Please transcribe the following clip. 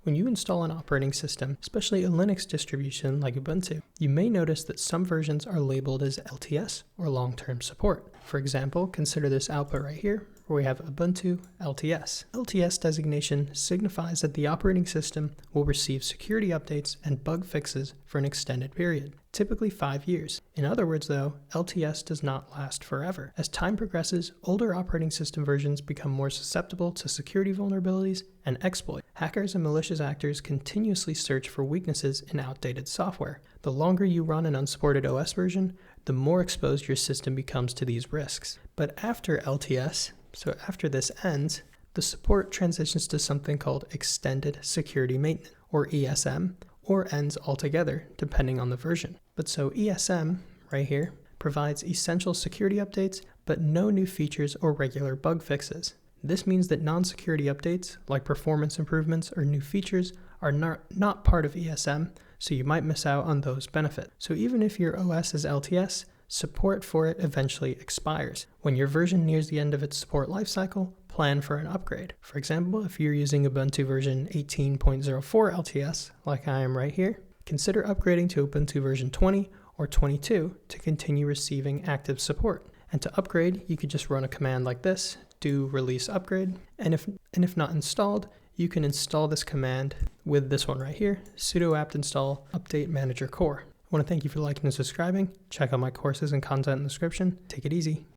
When you install an operating system, especially a Linux distribution like Ubuntu, you may notice that some versions are labeled as LTS or long-term support. For example, consider this output right here, where we have Ubuntu LTS. LTS designation signifies that the operating system will receive security updates and bug fixes for an extended period, typically 5 years. In other words though, LTS does not last forever. As time progresses, older operating system versions become more susceptible to security vulnerabilities and exploits. Hackers and malicious actors continuously search for weaknesses in outdated software. The longer you run an unsupported OS version, the more exposed your system becomes to these risks. But after LTS, so after this ends, the support transitions to something called Extended Security Maintenance, or ESM, or ends altogether, depending on the version. But so ESM, right here, provides essential security updates, but no new features or regular bug fixes. This means that non-security updates, like performance improvements or new features, are not part of ESM, so you might miss out on those benefits. So even if your OS is LTS, support for it eventually expires. When your version nears the end of its support lifecycle, plan for an upgrade. For example, if you're using Ubuntu version 18.04 LTS, like I am right here, consider upgrading to Ubuntu version 20 or 22 to continue receiving active support. And to upgrade, you could just run a command like this, do release upgrade, and if not installed, you can install this command with this one right here, sudo apt install update manager core. I want to thank you for liking and subscribing. Check out my courses and content in the description. Take it easy.